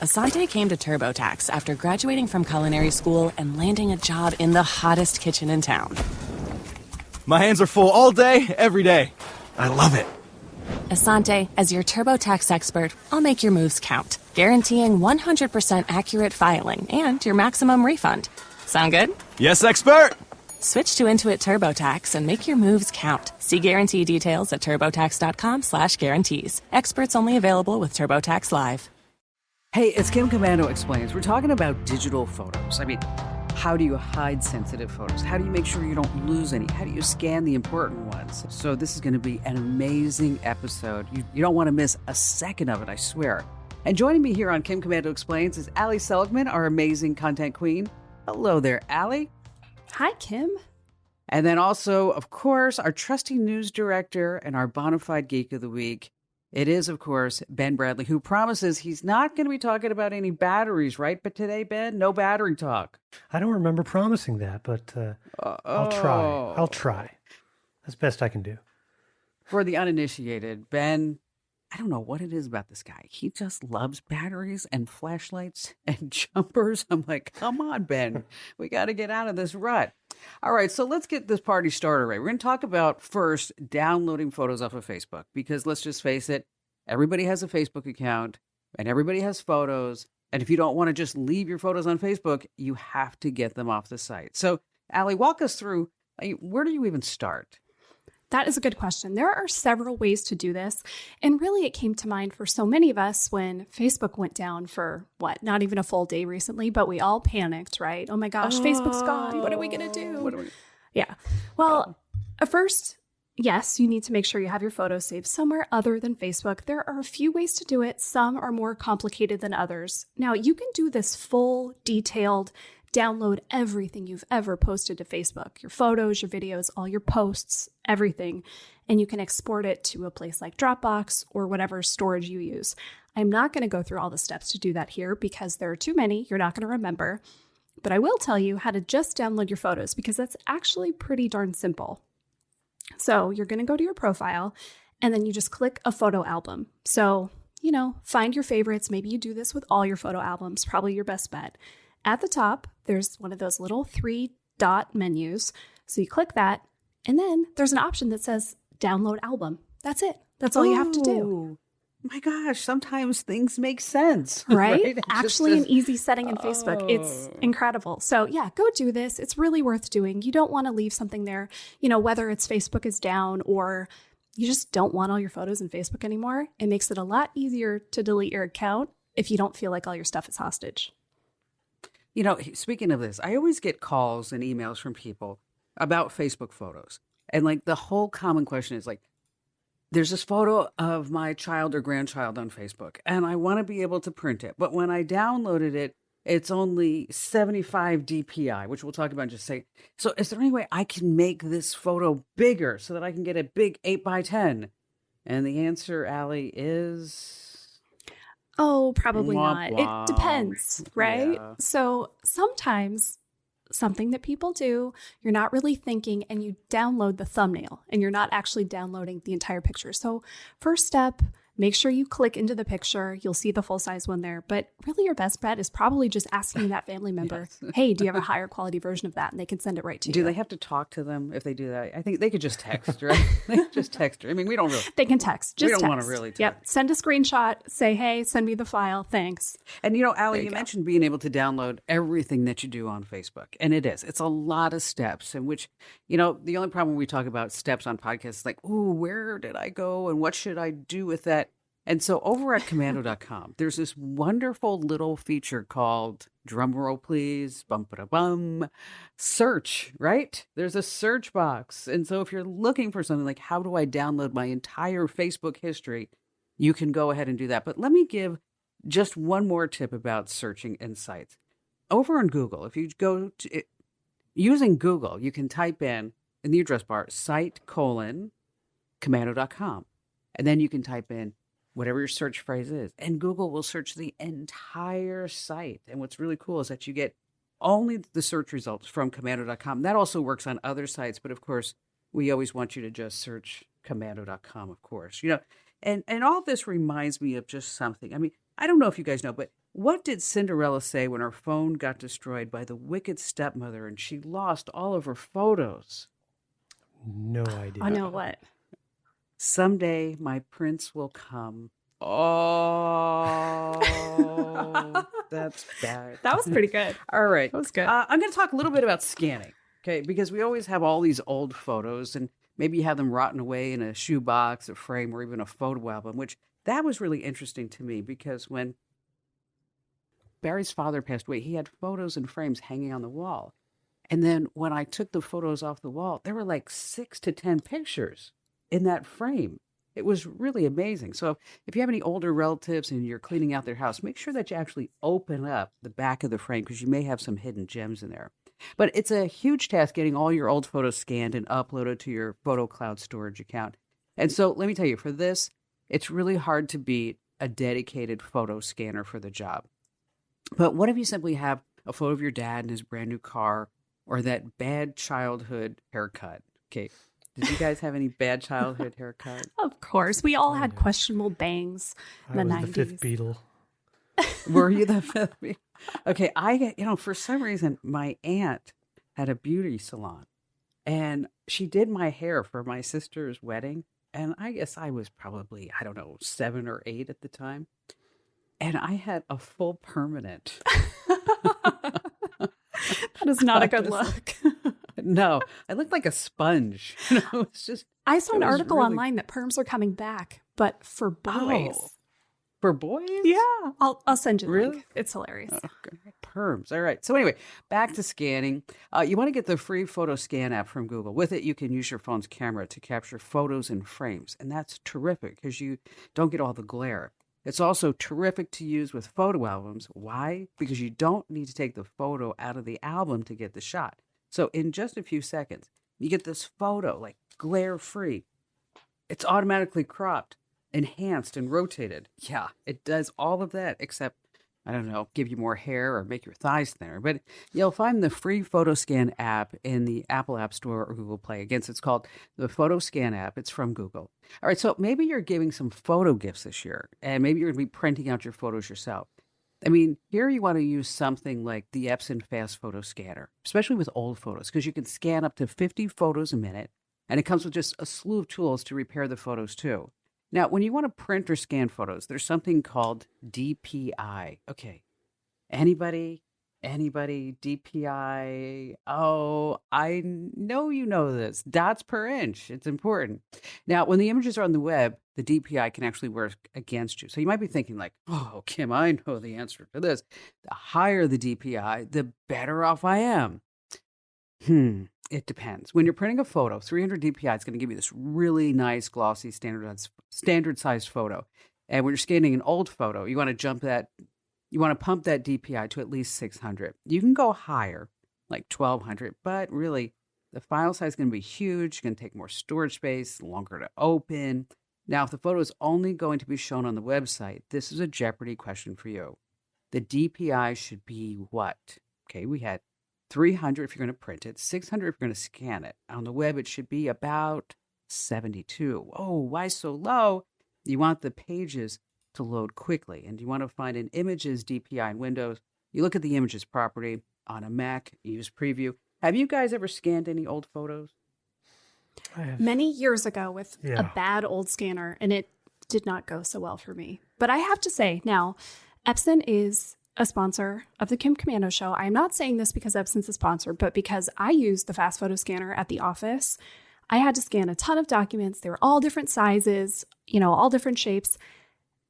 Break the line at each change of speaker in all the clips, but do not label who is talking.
Asante came to TurboTax after graduating from culinary school and landing a job in the hottest kitchen in town.
My hands are full all day, every day. I love it.
Asante, as your TurboTax expert, I'll make your moves count, guaranteeing 100% accurate filing and your maximum refund. Sound good?
Yes, expert!
Switch to Intuit TurboTax and make your moves count. See guarantee details at turbotax.com/guarantees. Experts only available with TurboTax Live.
Hey, it's Kim Commando Explains. We're talking about digital photos. I mean, how do you hide sensitive photos? How do you make sure you don't lose any? How do you scan the important ones? So this is going to be an amazing episode. You don't want to miss a second of it, I swear. And joining me here on Kim Commando Explains is Allie Seligman, our amazing content queen. Hello there, Allie.
Hi, Kim.
And then also, of course, our trusty news director and our bona fide geek of the week. It is, of course, Ben Bradley, who promises he's not going to be talking about any batteries, right? But today, Ben, no battery talk.
I don't remember promising that, but I'll try. I'll try. That's best I can do.
For the uninitiated, Ben, I don't know what it is about this guy. He just loves batteries and flashlights and jumpers. I'm like, come on, Ben. We got to get out of this rut. All right, so let's get this party started, right? We're going to talk about first downloading photos off of Facebook because let's just face it, everybody has a Facebook account and everybody has photos. And if you don't want to just leave your photos on Facebook, you have to get them off the site. So, Allie, walk us through, where do you even start?
That is a good question. There are several ways to do this. And really, it came to mind for so many of us when Facebook went down for not even a full day recently, but we all panicked, right? Oh my gosh, Facebook's gone. What are we going to do? Yeah. Well, first, yes, you need to make sure you have your photos saved somewhere other than Facebook. There are a few ways to do it. Some are more complicated than others. Now, you can do this full, detailed download everything you've ever posted to Facebook, your photos, your videos, all your posts, everything, and you can export it to a place like Dropbox or whatever storage you use. I'm not going to go through all the steps to do that here because there are too many you're not going to remember, but I will tell you how to just download your photos because that's actually pretty darn simple. So you're going to go to your profile and then you just click a photo album. So, find your favorites. Maybe you do this with all your photo albums, probably your best bet. At the top, there's one of those little 3-dot menus. So you click that, and then there's an option that says download album. That's it. That's all you have to do.
My gosh, sometimes things make sense.
Right? Actually, an easy setting in Facebook. It's incredible. So yeah, go do this. It's really worth doing. You don't want to leave something there, whether it's Facebook is down or you just don't want all your photos in Facebook anymore. It makes it a lot easier to delete your account if you don't feel like all your stuff is hostage.
Speaking of this, I always get calls and emails from people about Facebook photos. And the whole common question is there's this photo of my child or grandchild on Facebook and I want to be able to print it. But when I downloaded it, it's only 75 DPI, which we'll talk about in just a second. So is there any way I can make this photo bigger so that I can get a big 8x10? And the answer, Allie, is...
Oh, probably
womp,
not.
womp.
It depends, right?
Yeah.
So sometimes something that people do, you're not really thinking and you download the thumbnail and you're not actually downloading the entire picture. So first step, make sure you click into the picture. You'll see the full size one there. But really your best bet is probably just asking that family member, hey, do you have a higher quality version of that? And they can send it right to you.
Do they have to talk to them if they do that? I think they could just text, right? They could just text her. I mean, we don't really.
They can text.
We
Just
don't
text.
want to really text.
Yep. Send a screenshot. Say, hey, send me the file. Thanks.
And Allie, you mentioned being able to download everything that you do on Facebook. And it's a lot of steps in which, the only problem when we talk about steps on podcasts is ooh, where did I go? And what should I do with that? And so over at commando.com, there's this wonderful little feature called, drumroll please, bum-ba-da-bum, search, right? There's a search box. And so if you're looking for something how do I download my entire Facebook history, you can go ahead and do that. But let me give just one more tip about searching in sites. Over on Google, if you go to it, using Google, you can type in the address bar, site:commando.com. And then you can type in whatever your search phrase is, and Google will search the entire site. And what's really cool is that you get only the search results from commando.com. That also works on other sites, but of course, we always want you to just search commando.com, of course. And all this reminds me of just something. I mean, I don't know if you guys know, but what did Cinderella say when her phone got destroyed by the wicked stepmother and she lost all of her photos?
No idea.
I know what.
Someday my prince will come. Oh, that's bad.
That was pretty good.
All right.
That was good.
I'm going to talk a little bit about scanning, okay? Because we always have all these old photos, and maybe you have them rotting away in a shoebox, a frame, or even a photo album, which that was really interesting to me because when Barry's father passed away, he had photos and frames hanging on the wall. And then when I took the photos off the wall, there were like 6 to 10 pictures in that frame. It was really amazing. So if you have any older relatives and you're cleaning out their house, make sure that you actually open up the back of the frame because you may have some hidden gems in there. But it's a huge task getting all your old photos scanned and uploaded to your photo cloud storage account. And so let me tell you, for this, it's really hard to beat a dedicated photo scanner for the job. But what if you simply have a photo of your dad in his brand new car or that bad childhood haircut? Okay. Did you guys have any bad childhood haircut?
Of course. We all had questionable bangs in the
I was
90s.
the fifth Beatle.
Were you the fifth? Okay, for some reason, my aunt had a beauty salon, and she did my hair for my sister's wedding, and I guess I was probably, I don't know, 7 or 8 at the time, and I had a full permanent.
That is not a good look.
No, I looked like a sponge. It's just.
I saw an article
really...
online that perms are coming back, but for boys.
Oh, for boys?
Yeah. I'll send you the
Really?
link. It's hilarious.
Okay. Perms. All right. So anyway, back to scanning. You want to get the free photo scan app from Google. With it, you can use your phone's camera to capture photos and frames. And that's terrific because you don't get all the glare. It's also terrific to use with photo albums. Why? Because you don't need to take the photo out of the album to get the shot. So in just a few seconds, you get this photo like glare-free. It's automatically cropped, enhanced, and rotated. Yeah, it does all of that except, I don't know, give you more hair or make your thighs thinner. But you'll find the free Photo Scan app in the Apple App Store or Google Play. Again, it's called the Photo Scan app. It's from Google. All right, so maybe you're giving some photo gifts this year, and maybe you're going to be printing out your photos yourself. I mean, here you want to use something like the Epson Fast Photo Scanner, especially with old photos, because you can scan up to 50 photos a minute, and it comes with just a slew of tools to repair the photos too. Now, when you want to print or scan photos, there's something called DPI. Okay, anybody, DPI? Oh, I know you know this. Dots per inch. It's important. Now, when the images are on the web, the DPI can actually work against you. So you might be thinking like, oh, Kim, I know the answer to this. The higher the DPI, the better off I am. It depends. When you're printing a photo, 300 DPI is going to give you this really nice, glossy, standard-sized photo. And when you're scanning an old photo, you want to pump that DPI to at least 600. You can go higher, like 1200, but really, the file size is going to be huge. It's going to take more storage space, longer to open. Now, if the photo is only going to be shown on the website, this is a Jeopardy question for you. The DPI should be what? Okay, we had 300 if you're going to print it, 600 if you're going to scan it. On the web, it should be about 72. Oh, why so low? You want the pages to load quickly, and you want to find an images DPI in Windows. You look at the images property on a Mac, you use Preview. Have you guys ever scanned any old photos?
Many years ago with a bad old scanner, and it did not go so well for me. But I have to say, now, Epson is a sponsor of the Kim Commando Show. I'm not saying this because Epson's a sponsor, but because I used the fast photo scanner at the office. I had to scan a ton of documents. They were all different sizes, all different shapes.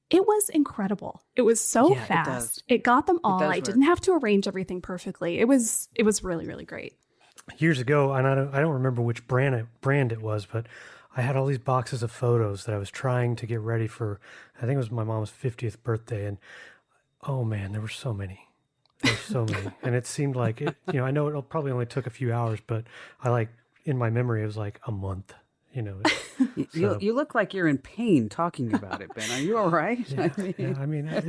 It was incredible. It was so fast. It got them all. I didn't have to arrange everything perfectly. It was really, really great.
Years ago, and I don't remember which brand it was, but I had all these boxes of photos that I was trying to get ready for, I think it was my mom's 50th birthday, and oh man, there were so many. And it seemed like it, I know it probably only took a few hours, but in my memory, it was like a month,
So. You look like you're in pain talking about it, Ben. Are you all right?
Yeah,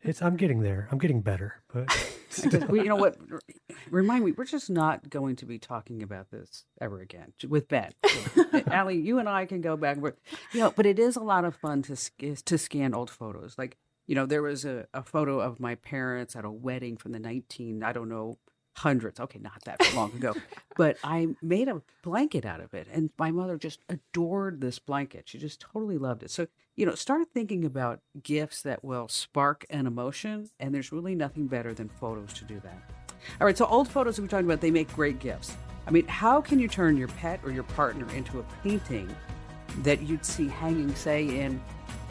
it's I'm getting there. I'm getting better, but
you know what? Remind me, we're just not going to be talking about this ever again with Ben. Allie, you and I can go back, but it is a lot of fun to scan old photos. Like, There was a photo of my parents at a wedding from the I don't know, hundreds. Okay, not that long ago. But I made a blanket out of it. And my mother just adored this blanket. She just totally loved it. So, start thinking about gifts that will spark an emotion. And there's really nothing better than photos to do that. All right, so old photos that we talked about, they make great gifts. I mean, how can you turn your pet or your partner into a painting that you'd see hanging, say, in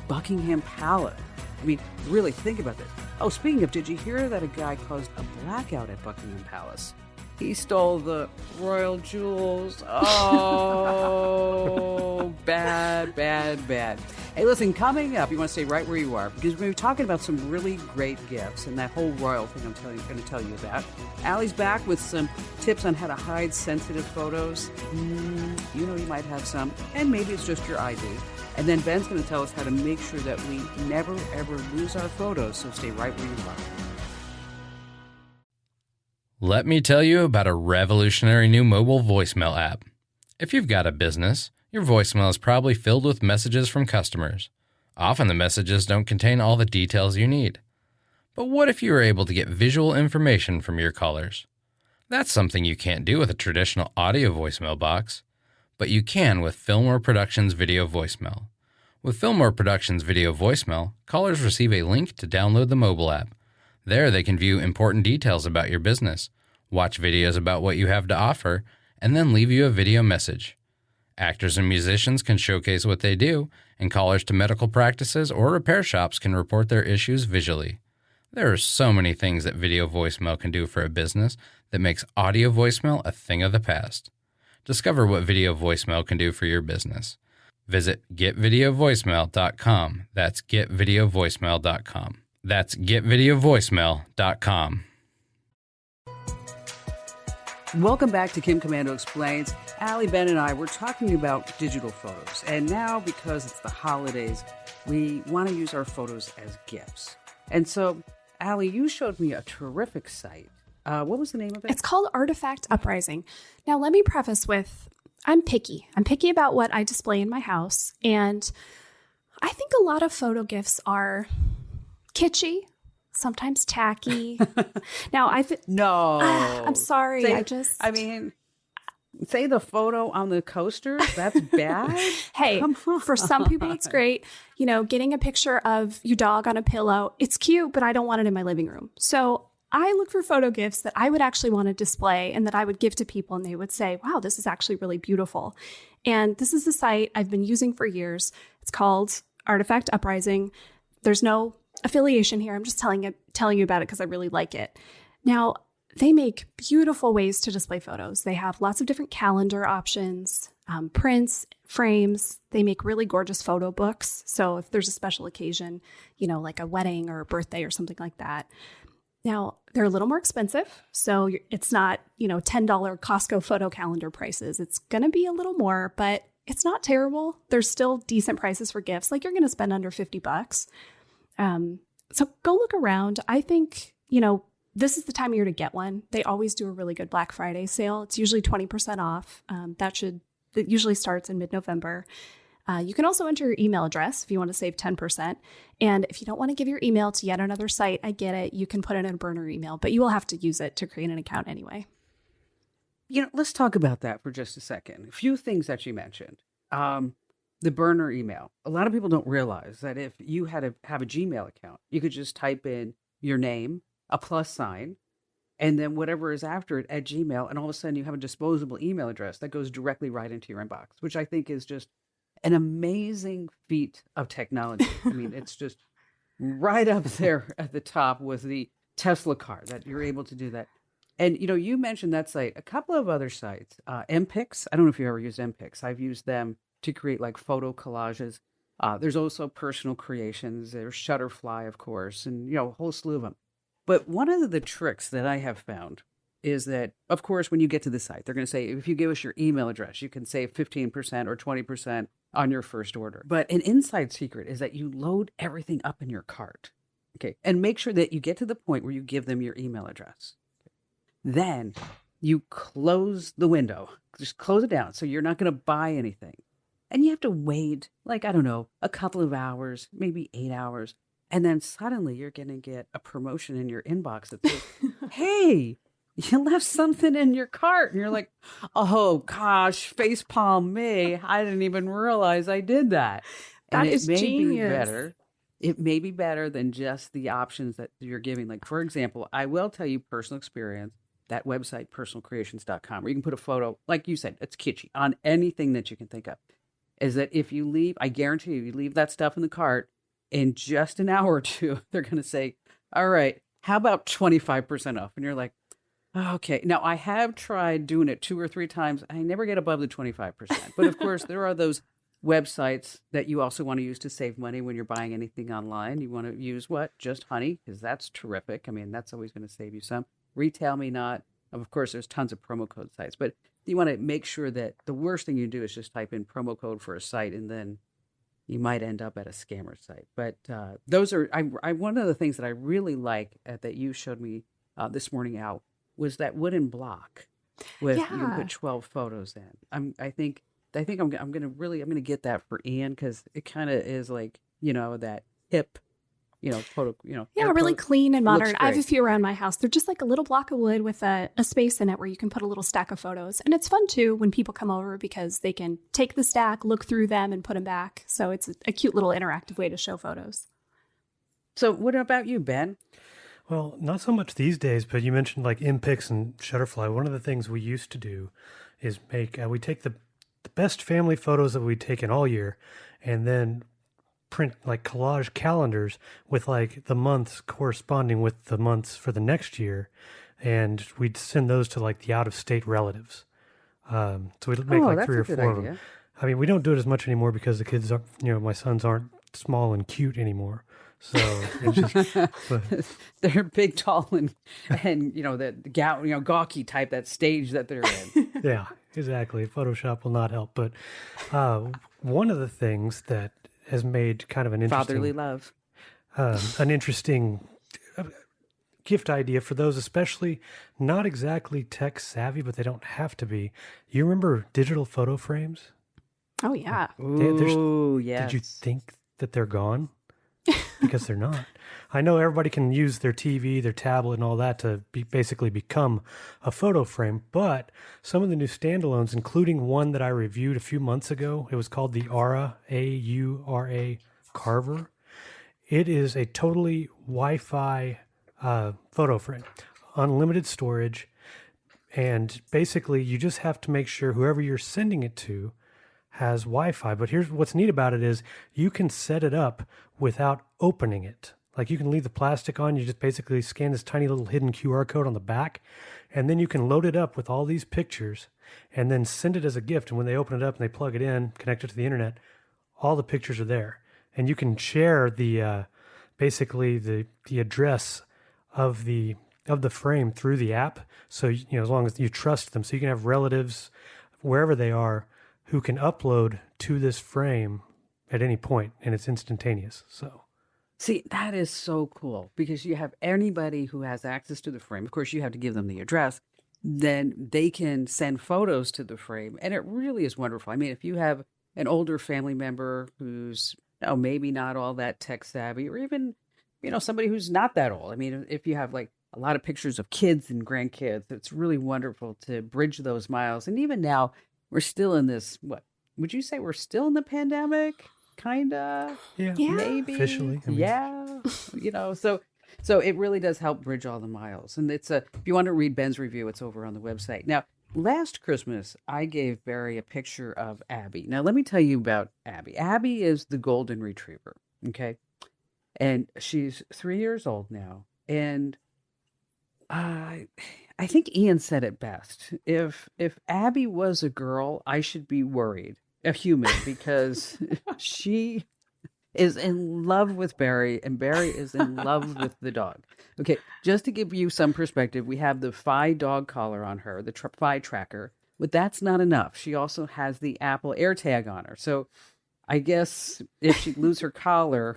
Buckingham Palace? I mean, really think about this. Oh, speaking of, did you hear that a guy caused a blackout at Buckingham Palace? He stole the royal jewels. Oh, bad, bad, bad. Hey, listen, coming up, you want to stay right where you are because we're talking about some really great gifts and that whole royal thing I'm going to tell you about. Allie's back with some tips on how to hide sensitive photos. You might have some, and maybe it's just your ID. And then Ben's going to tell us how to make sure that we never, ever lose our photos, so stay right where you are.
Let me tell you about a revolutionary new mobile voicemail app. If you've got a business, your voicemail is probably filled with messages from customers. Often the messages don't contain all the details you need. But what if you were able to get visual information from your callers? That's something you can't do with a traditional audio voicemail box, but you can with Fillmore Productions Video Voicemail. With Fillmore Productions Video Voicemail, callers receive a link to download the mobile app. There they can view important details about your business, watch videos about what you have to offer, and then leave you a video message. Actors and musicians can showcase what they do, and callers to medical practices or repair shops can report their issues visually. There are so many things that video voicemail can do for a business that makes audio voicemail a thing of the past. Discover what video voicemail can do for your business. Visit getvideovoicemail.com. That's getvideovoicemail.com. That's getvideovoicemail.com.
Welcome back to Kim Commando Explains. Allie, Ben, and I, we're talking about digital photos. And now, because it's the holidays, we want to use our photos as gifts. And so, Allie, you showed me a terrific site. What was the name of it?
It's called Artifact Uprising. Now, let me preface with, I'm picky. I'm picky about what I display in my house. And I think a lot of photo gifts are kitschy, sometimes tacky. Now, I'm sorry.
Say the photo on the coasters, that's bad.
Hey, for some people, it's great. Getting a picture of your dog on a pillow, it's cute, but I don't want it in my living room. So I look for photo gifts that I would actually want to display and that I would give to people and they would say, wow, this is actually really beautiful. And this is the site I've been using for years. It's called Artifact Uprising. There's no affiliation here. I'm just telling you about it because I really like it. Now, they make beautiful ways to display photos. They have lots of different calendar options, prints, frames. They make really gorgeous photo books. So if there's a special occasion, like a wedding or a birthday or something like that. Now, they're a little more expensive. So it's not, $10 Costco photo calendar prices. It's going to be a little more, but it's not terrible. There's still decent prices for gifts. Like you're going to spend under $50. So go look around. I think, this is the time of year to get one. They always do a really good Black Friday sale. It's usually 20% off. It usually starts in mid-November. You can also enter your email address if you want to save 10%. And if you don't want to give your email to yet another site, I get it. You can put it in a burner email, but you will have to use it to create an account anyway.
Let's talk about that for just a second. A few things that you mentioned. The burner email. A lot of people don't realize that if you had to have a Gmail account, you could just type in your name, a plus sign, and then whatever is after it at Gmail, and all of a sudden you have a disposable email address that goes directly right into your inbox, which I think is just an amazing feat of technology. I mean, it's just right up there at the top with the Tesla car that you're able to do that. And, you mentioned that site. A couple of other sites, MPix. I don't know if you ever used MPix. I've used them to create like photo collages. There's also Personal Creations. There's Shutterfly, of course, and, a whole slew of them. But one of the tricks that I have found is that, of course, when you get to the site, they're going to say, if you give us your email address, you can save 15% or 20% on your first order. But an inside secret is that you load everything up in your cart. Okay. And make sure that you get to the point where you give them your email address. Then you close the window, just close it down. So you're not going to buy anything. And you have to wait, a couple of hours, maybe 8 hours. And then suddenly you're going to get a promotion in your inbox that says, hey, you left something in your cart. And you're like, oh gosh, facepalm me. I didn't even realize I did that. And
That
it
is
may be
genius.
better. It may be better than just the options that you're giving. Like, for example, I will tell you personal experience, that website, personalcreations.com, where you can put a photo, like you said, it's kitschy, on anything that you can think of, is that if you leave, I guarantee you leave that stuff in the cart, in just an hour or two, they're going to say, all right, how about 25% off? And you're like, okay. Now, I have tried doing it 2 or 3 times. I never get above the 25%. But of course, there are those websites that you also want to use to save money when you're buying anything online. You want to use what? Just Honey, because that's terrific. I mean, that's always going to save you some. Retail Me Not. Of course, there's tons of promo code sites, but you want to make sure that the worst thing you do is just type in promo code for a site, and then you might end up at a scammer site. But those are one of the things that I really like that you showed me this morning, Al, was that wooden block with you can put 12 photos in. I think I'm gonna get that for Ian, because it kind of is like, that hip, photo,
Yeah, really clean and modern. I have a
great.
few around my house. They're just like a little block of wood with a space in it where you can put a little stack of photos. And it's fun too when people come over, because they can take the stack, look through them, and put them back. So it's a cute little interactive way to show photos.
So what about you, Ben?
Well, not so much these days, but you mentioned like Impix and Shutterfly. One of the things we used to do is we take the best family photos that we'd taken all year, and then print like collage calendars with like the months corresponding with the months for the next year, and we'd send those to like the out-of-state relatives. So we'd make like 3 or 4 of them. I mean, we don't do it as much anymore because the kids are, my sons aren't small and cute anymore. So it's just,
they're big, tall, and the gawky type, that stage that they're in.
yeah, exactly. Photoshop will not help. But one of the things that has made kind of an interesting
fatherly love,
an interesting gift idea for those, especially not exactly tech savvy, but they don't have to be. You remember digital photo frames?
Oh, yeah.
Ooh, yes.
Did you think that they're gone? Because they're not. I know everybody can use their TV, their tablet, and all that to basically become a photo frame, but some of the new standalones, including one that I reviewed a few months ago, it was called the Aura, A-U-R-A Carver. It is a totally Wi-Fi photo frame, unlimited storage, and basically you just have to make sure whoever you're sending it to has Wi-Fi. But here's what's neat about it is you can set it up without opening it. Like you can leave the plastic on, you just basically scan this tiny little hidden QR code on the back, and then you can load it up with all these pictures and then send it as a gift. And when they open it up and they plug it in, connect it to the internet, all the pictures are there. And you can share the basically the address of the frame through the app. So as long as you trust them, so you can have relatives wherever they are who can upload to this frame at any point, and it's instantaneous. So,
see, that is so cool, because you have anybody who has access to the frame. Of course, you have to give them the address. Then they can send photos to the frame, and it really is wonderful. I mean, if you have an older family member who's maybe not all that tech savvy, or even somebody who's not that old. I mean, if you have like a lot of pictures of kids and grandkids, it's really wonderful to bridge those miles. And even now, we're still in this, what would you say? We're still in the pandemic, kind of?
yeah,
maybe.
officially. I mean,
yeah. So it really does help bridge all the miles. And if you want to read Ben's review, it's over on the website. Now, last Christmas, I gave Barry a picture of Abby. Now, let me tell you about Abby. Abby is the golden retriever, okay? And she's 3 years old now. And I think Ian said it best. If Abby was a girl, I should be worried, a human, because she is in love with Barry, and Barry is in love with the dog. Okay, just to give you some perspective, we have the Fi dog collar on her, the Fi tracker, but that's not enough. She also has the Apple AirTag on her. So I guess if she'd lose her collar,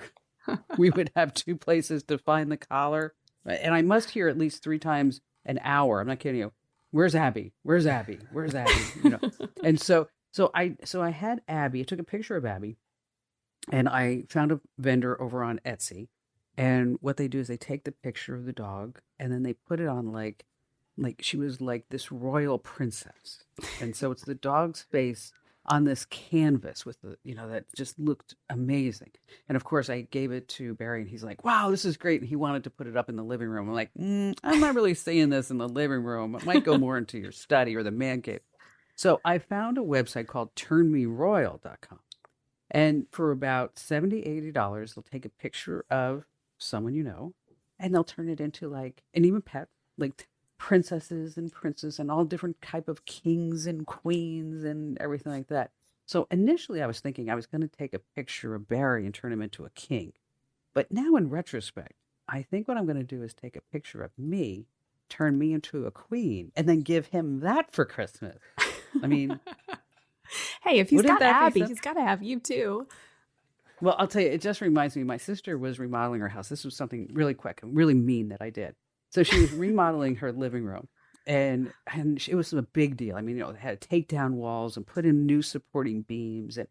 we would have 2 places to find the collar. And I must hear at least 3 times an hour. I'm not kidding you. Where's Abby? Where's Abby? Where's Abby? And so I had Abby. I took a picture of Abby, and I found a vendor over on Etsy, And what they do is they take the picture of the dog and then they put it on like she was like this royal princess. And so it's the dog's face on this canvas with the, that just looked amazing. And of course I gave it to Barry and he's like, wow, this is great. And he wanted to put it up in the living room. I'm like, I'm not really seeing this in the living room. It might go more into your study or the man cave. So I found a website called turnmeroyal.com. And for about $70, $80, they'll take a picture of someone you know, and they'll turn it into and even pets, like princesses and princes and all different type of kings and queens and everything like that. So initially I was thinking I was going to take a picture of Barry and turn him into a king. But now in retrospect, I think what I'm going to do is take a picture of me, turn me into a queen, and then give him that for Christmas. I mean,
hey, if he's got Abby, he's got to have you too.
Well, I'll tell you, it just reminds me, my sister was remodeling her house. This was something really quick and really mean that I did. So she was remodeling her living room, and it was a big deal. I mean, they had to take down walls and put in new supporting beams. And,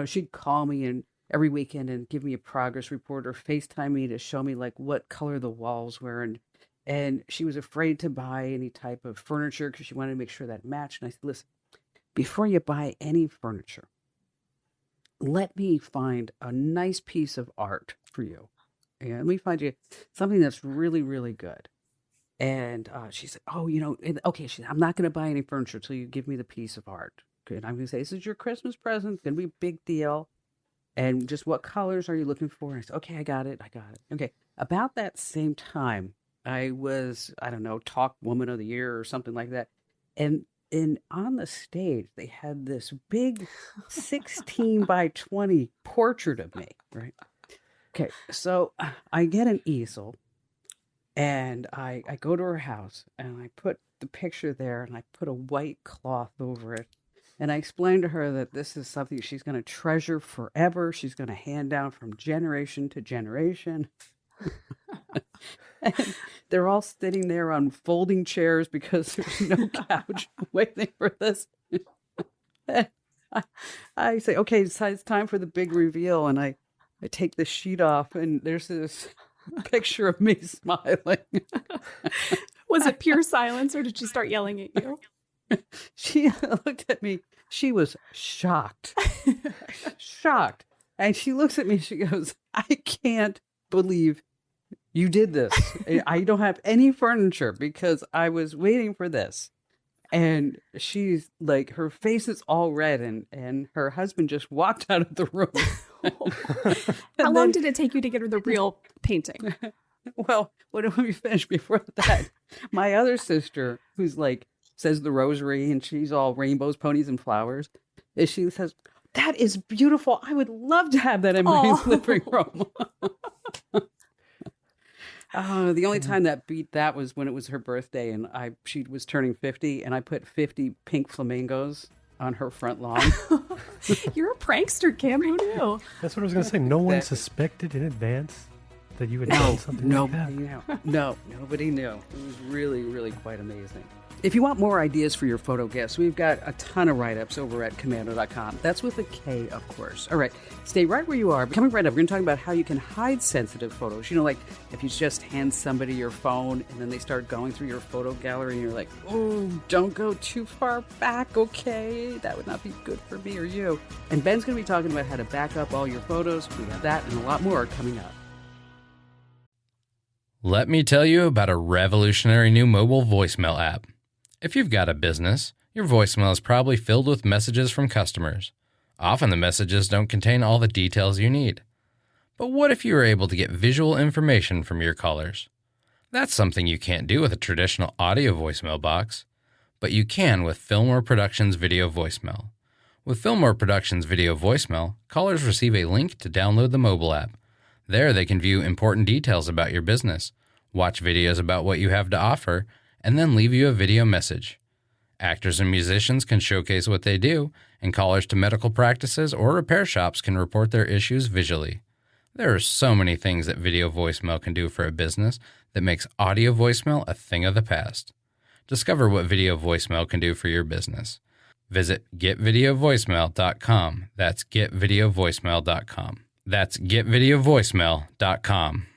she'd call me every weekend and give me a progress report or FaceTime me to show me what color the walls were. And she was afraid to buy any type of furniture because she wanted to make sure that matched. And I said, listen, before you buy any furniture, let me find a nice piece of art for you. And let me find you something that's really, really good. And she said, oh, okay, I'm not going to buy any furniture until you give me the piece of art. Okay, and I'm going to say, this is your Christmas present. It's going to be a big deal. And just what colors are you looking for? And I said, okay, I got it. Okay. About that same time, I was, I don't know, Talk Woman of the Year or something like that. And on the stage, they had this big 16 by 20 portrait of me, right? Okay, so I get an easel. And I go to her house and I put the picture there and I put a white cloth over it. And I explained to her that this is something she's going to treasure forever. She's going to hand down from generation to generation. And they're all sitting there on folding chairs because there's no couch waiting for this. And I say, okay, it's time for the big reveal. And I take the sheet off and there's this picture of me smiling.
Was it pure silence or did she start yelling at you?
She looked at me. She was shocked. Shocked. And she looks at me. She goes, I can't believe you did this. I don't have any furniture because I was waiting for this. And she's like, her face is all red and her husband just walked out of the room.
How long did it take you to get her the real painting?
Well, when we finished before that, my other sister, who's says the rosary and she's all rainbows, ponies, and flowers, she says, that is beautiful. I would love to have that in my living room. The only time that beat that was when it was her birthday and she was turning 50 and I put 50 pink flamingos on her front lawn.
You're a prankster, Kim. Who knew?
That's what I was going to say. No one suspected in advance that you had done something like that.
No, nobody knew. It was really, really quite amazing. If you want more ideas for your photo gifts, we've got a ton of write-ups over at commando.com. That's with a K, of course. All right, stay right where you are. Coming right up, we're going to talk about how you can hide sensitive photos. Like if you just hand somebody your phone and then they start going through your photo gallery and you're like, oh, don't go too far back, okay? That would not be good for me or you. And Ben's going to be talking about how to back up all your photos. We got that and a lot more coming up.
Let me tell you about a revolutionary new mobile voicemail app. If you've got a business, your voicemail is probably filled with messages from customers. Often the messages don't contain all the details you need. But what if you were able to get visual information from your callers? That's something you can't do with a traditional audio voicemail box, but you can with Fillmore Productions Video Voicemail. With Fillmore Productions Video Voicemail, callers receive a link to download the mobile app. There they can view important details about your business, watch videos about what you have to offer, and then leave you a video message. Actors and musicians can showcase what they do, and callers to medical practices or repair shops can report their issues visually. There are so many things that video voicemail can do for a business that makes audio voicemail a thing of the past. Discover what video voicemail can do for your business. Visit getvideovoicemail.com. That's getvideovoicemail.com. That's getvideovoicemail.com.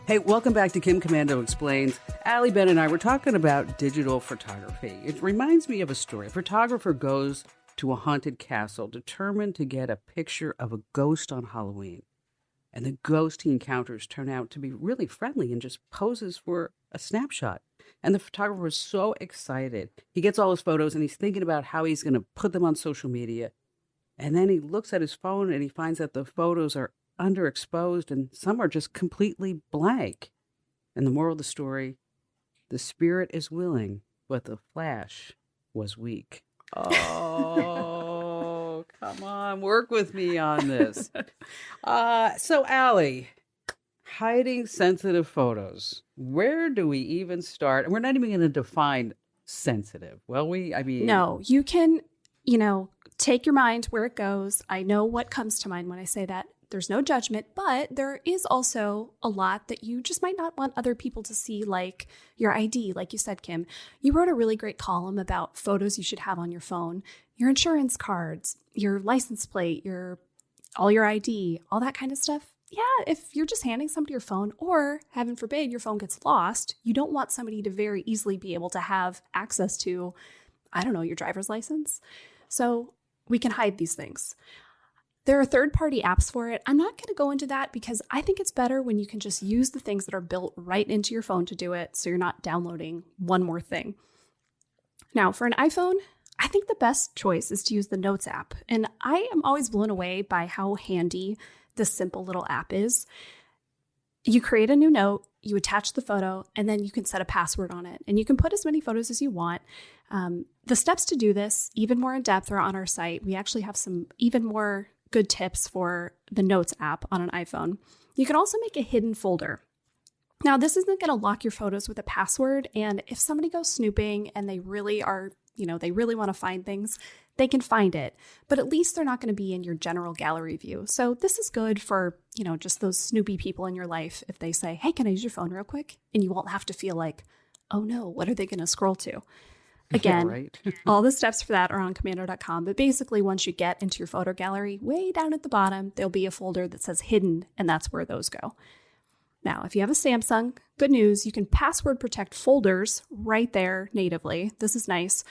Hey, welcome back to Kim Commando Explains. Allie, Ben, and I were talking about digital photography. It reminds me of a story. A photographer goes to a haunted castle determined to get a picture of a ghost on Halloween. And the ghost he encounters turn out to be really friendly and just poses for a snapshot. And the photographer is so excited. He gets all his photos and he's thinking about how he's going to put them on social media. And then he looks at his phone and he finds that the photos are underexposed and some are just completely blank. And the moral of the story, the spirit is willing, but the flash was weak. Oh, come on, work with me on this. So Allie, hiding sensitive photos. Where do we even start? And we're not even going to define sensitive. Well,
No, you can, take your mind where it goes. I know what comes to mind when I say that. There's no judgment, but there is also a lot that you just might not want other people to see, like your ID, like you said, Kim. You wrote a really great column about photos you should have on your phone, your insurance cards, your license plate, all your ID, all that kind of stuff. Yeah, if you're just handing somebody your phone, or heaven forbid, your phone gets lost, you don't want somebody to very easily be able to have access to, I don't know, your driver's license. So we can hide these things. There are third-party apps for it. I'm not going to go into that because I think it's better when you can just use the things that are built right into your phone to do it, so you're not downloading one more thing. Now, for an iPhone, I think the best choice is to use the Notes app. And I am always blown away by how handy this simple little app is. You create a new note, you attach the photo, and then you can set a password on it. And you can put as many photos as you want. The steps to do this, even more in depth, are on our site. We actually have some even more good tips for the Notes app on an iPhone. You can also make a hidden folder. Now, this isn't going to lock your photos with a password. And if somebody goes snooping and they really are, they really want to find things, they can find it. But at least they're not going to be in your general gallery view. So this is good for, just those snoopy people in your life. If they say, hey, can I use your phone real quick? And you won't have to feel like, oh no, what are they going to scroll to? Again, right. All the steps for that are on commando.com. But basically, once you get into your photo gallery, way down at the bottom, there'll be a folder that says hidden, and that's where those go. Now, if you have a Samsung, good news, you can password protect folders right there natively. This is nice.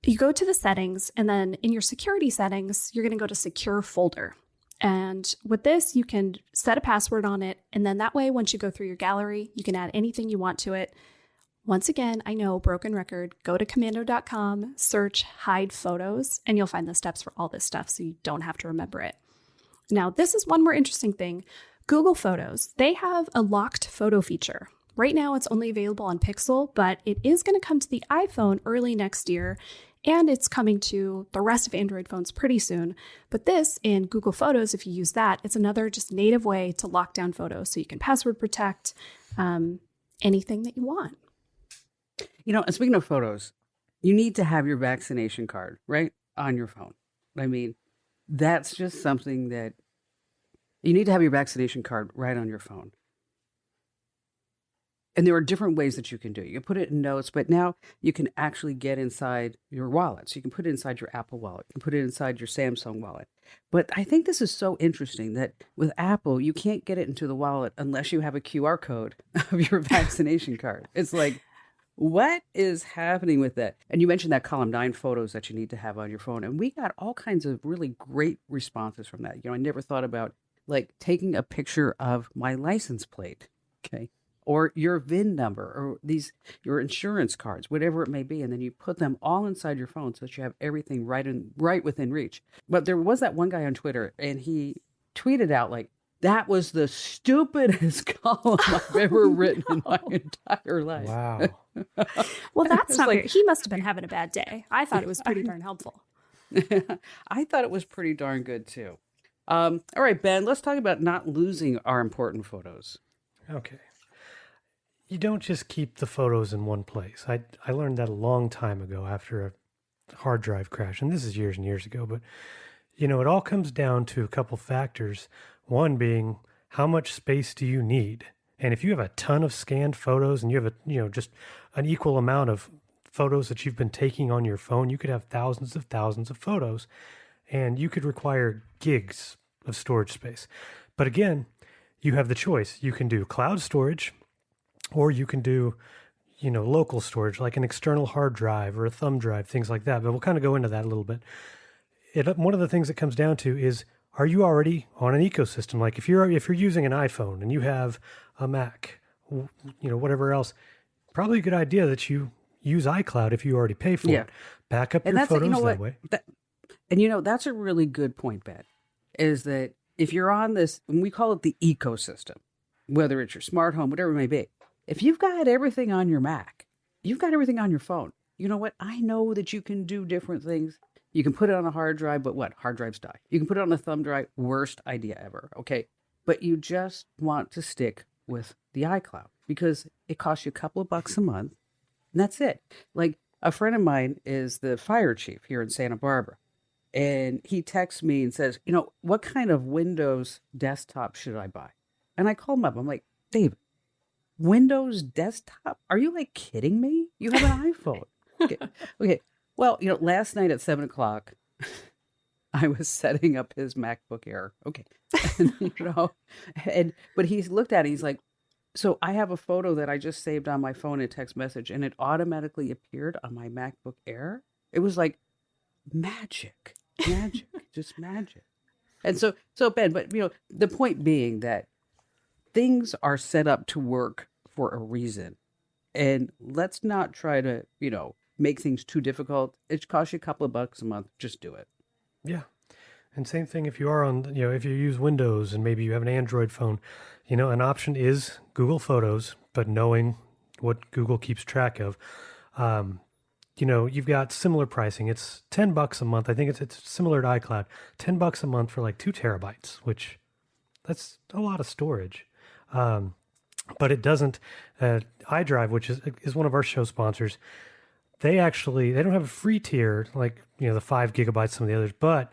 You go to the settings, and then in your security settings, you're going to go to secure folder. And with this, you can set a password on it. And then that way, once you go through your gallery, you can add anything you want to it. Once again, I know, broken record, go to commando.com, search hide photos, and you'll find the steps for all this stuff so you don't have to remember it. Now, this is one more interesting thing. Google Photos, they have a locked photo feature. Right now, it's only available on Pixel, but it is going to come to the iPhone early next year, and it's coming to the rest of Android phones pretty soon. But this, in Google Photos, if you use that, it's another just native way to lock down photos so you can password protect anything that you want.
And speaking of photos, you need to have your vaccination card, right, on your phone. I mean, that's just something that you need to have your vaccination card right on your phone. And there are different ways that you can do it. You can put it in Notes, but now you can actually get inside your wallet. So you can put it inside your Apple wallet. You can put it inside your Samsung wallet. But I think this is so interesting that with Apple, you can't get it into the wallet unless you have a QR code of your vaccination card. It's like, what is happening with that? And you mentioned that column 9 photos that you need to have on your phone. And we got all kinds of really great responses from that. I never thought about like taking a picture of my license plate, okay, or your VIN number, or your insurance cards, whatever it may be. And then you put them all inside your phone so that you have everything right within reach. But there was that one guy on Twitter and he tweeted out like, that was the stupidest column I've ever written in my entire life.
Wow.
Well, that's not weird. He must have been having a bad day. I thought it was pretty darn helpful.
I thought it was pretty darn good, too. All right, Ben, let's talk about not losing our important photos.
Okay. You don't just keep the photos in one place. I learned that a long time ago after a hard drive crash, and this is years and years ago, but it all comes down to a couple factors. One being, how much space do you need? And if you have a ton of scanned photos and you have just an equal amount of photos that you've been taking on your phone, you could have thousands of photos, and you could require gigs of storage space. But again, you have the choice. You can do cloud storage, or you can do, local storage, like an external hard drive or a thumb drive, things like that. But we'll kind of go into that a little bit. One of the things that comes down to is, are you already on an ecosystem? Like if you're using an iPhone and you have a Mac, whatever else, probably a good idea that you use iCloud if you already pay for it. Back up your photos that way.
That's a really good point, Ben, is that if you're on this, and we call it the ecosystem, whether it's your smart home, whatever it may be, if you've got everything on your Mac, you've got everything on your phone. You know what? I know that you can do different things. You can put it on a hard drive, but what? Hard drives die. You can put it on a thumb drive. Worst idea ever. Okay. But you just want to stick with the iCloud because it costs you a couple of bucks a month. And that's it. Like a friend of mine is the fire chief here in Santa Barbara. And he texts me and says, what kind of Windows desktop should I buy? And I call him up. I'm like, David, Windows desktop? Are you like kidding me? You have an iPhone. Okay. Well, last night at 7:00, I was setting up his MacBook Air. Okay. But he's looked at it. He's like, so I have a photo that I just saved on my phone in text message and it automatically appeared on my MacBook Air. It was like magic, just magic. And so Ben, but the point being that things are set up to work for a reason. And let's not try to, make things too difficult. It costs you a couple of bucks a month. Just do it.
Yeah. And same thing if you are on, if you use Windows and maybe you have an Android phone, an option is Google Photos, but knowing what Google keeps track of, you've got similar pricing. It's $10 a month. I think it's similar to iCloud. $10 a month for like 2 terabytes, which that's a lot of storage. But it doesn't, iDrive, which is one of our show sponsors. They don't have a free tier like, the 5 gigabytes, some of the others, but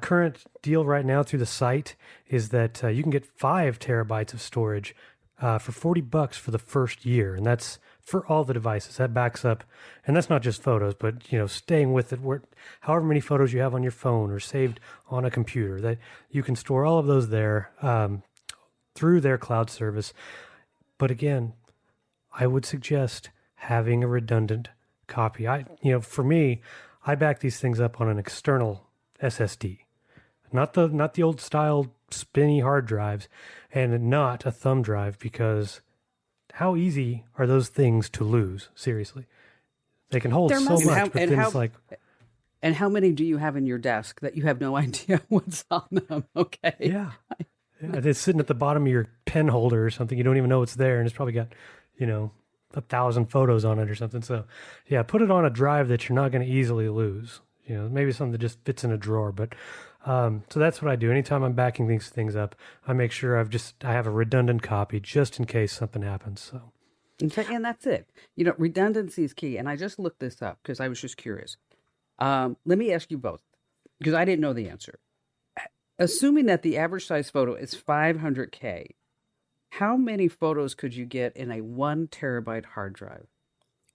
current deal right now through the site is that you can get 5 terabytes of storage for $40 for the first year. And that's for all the devices. That backs up. And that's not just photos, but, staying with it, however many photos you have on your phone or saved on a computer, that you can store all of those there through their cloud service. But again, I would suggest having a redundant copy. For me, I back these things up on an external SSD, not the old style spinny hard drives, and not a thumb drive, because how easy are those things to lose? Seriously, they can hold so much.
And how many do you have in your desk that you have no idea what's on them? Okay.
Yeah. It's sitting at the bottom of your pen holder or something. You don't even know it's there, and it's probably got, 1,000 photos on it or something. So, yeah, put it on a drive that you're not going to easily lose. Maybe something that just fits in a drawer. But so that's what I do. Anytime I'm backing these things up, I make sure I have a redundant copy just in case something happens. So,
and that's it. Redundancy is key. And I just looked this up because I was just curious. Let me ask you both, because I didn't know the answer. Assuming that the average size photo is 500K, how many photos could you get in a 1 terabyte hard drive?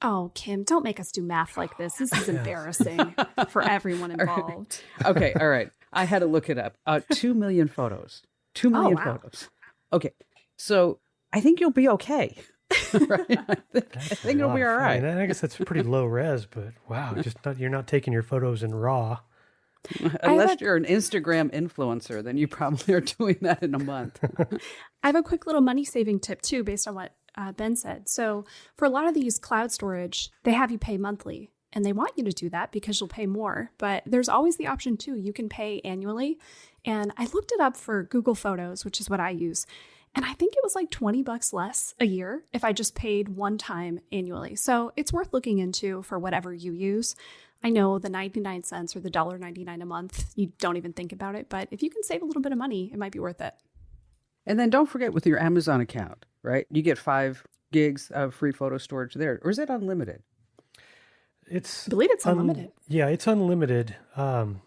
Oh, Kim, don't make us do math like this. This is embarrassing for everyone involved.
Okay, all right. I had to look it up. 2 million photos. 2 million photos. Okay, so I think you'll be okay. Right? I think it'll be all right.
I guess that's pretty low res, but wow, you're not taking your photos in RAW.
Unless you're an Instagram influencer, then you probably are doing that in a month.
I have a quick little money saving tip too, based on what Ben said. So for a lot of these cloud storage, they have you pay monthly, and they want you to do that because you'll pay more. But there's always the option too. You can pay annually. And I looked it up for Google Photos, which is what I use. And I think it was like $20 less a year if I just paid one time annually. So it's worth looking into for whatever you use. I know the 99 cents or the $1.99 a month, you don't even think about it. But if you can save a little bit of money, it might be worth it.
And then don't forget with your Amazon account, right? You get 5 gigs of free photo storage there. Or is it unlimited?
I believe it's unlimited.
Yeah, it's unlimited. And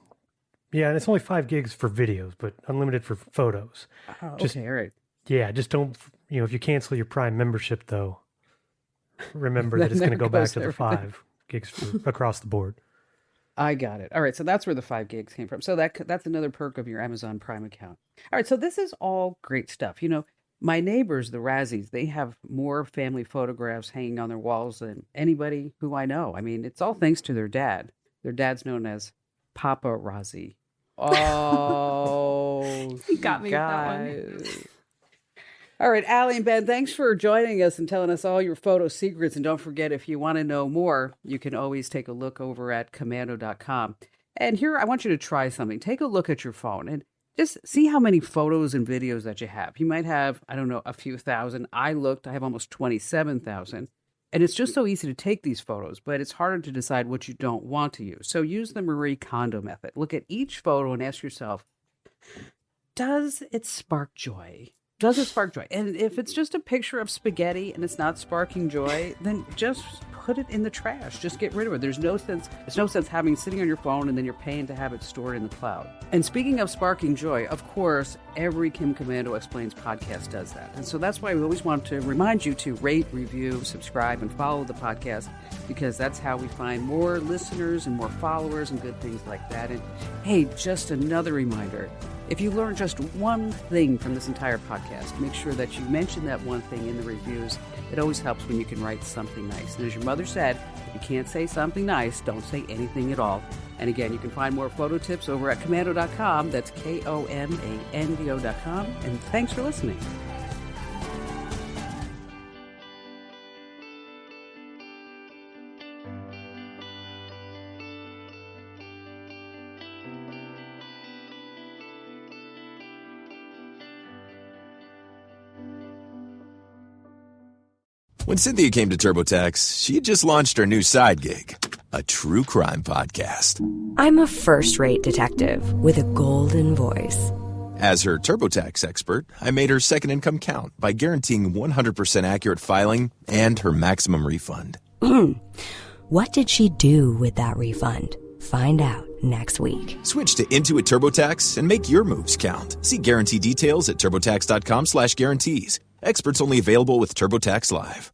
it's only 5 gigs for videos, but unlimited for photos.
Oh, okay, all right.
Yeah, just don't, if you cancel your Prime membership, though, remember that it's going to go back to the 5 gigs across the board.
I got it. All right, so that's where the 5 gigs came from. So that's another perk of your Amazon Prime account. All right, so this is all great stuff. My neighbors, the Razzies, they have more family photographs hanging on their walls than anybody who I know. I mean, it's all thanks to their dad. Their dad's known as Papa Razzie. Oh,
You got me with that one.
All right, Allie and Ben, thanks for joining us and telling us all your photo secrets. And don't forget, if you want to know more, you can always take a look over at commando.com. And here, I want you to try something. Take a look at your phone and just see how many photos and videos that you have. You might have, I don't know, a few thousand. I have almost 27,000. And it's just so easy to take these photos, but it's harder to decide what you don't want to use. So use the Marie Kondo method. Look at each photo and ask yourself, does it spark joy? Does it spark joy? And if it's just a picture of spaghetti and it's not sparking joy, then just put it in the trash. Just get rid of it. There's no sense having sitting on your phone and then you're paying to have it stored in the cloud. And speaking of sparking joy, of course, every Kim Commando Explains podcast does that. And so that's why we always want to remind you to rate, review, subscribe, and follow the podcast, because that's how we find more listeners and more followers and good things like that. And hey, just another reminder. If you learn just one thing from this entire podcast, make sure that you mention that one thing in the reviews. It always helps when you can write something nice. And as your mother said, if you can't say something nice, don't say anything at all. And again, you can find more photo tips over at commando.com. That's KOMANDO.com. And thanks for listening.
When Cynthia came to TurboTax, she had just launched her new side gig, a true crime podcast.
I'm a first-rate detective with a golden voice.
As her TurboTax expert, I made her second income count by guaranteeing 100% accurate filing and her maximum refund.
What did she do with that refund? Find out next week.
Switch to Intuit TurboTax and make your moves count. See guarantee details at turbotax.com/guarantees. Experts only available with TurboTax Live.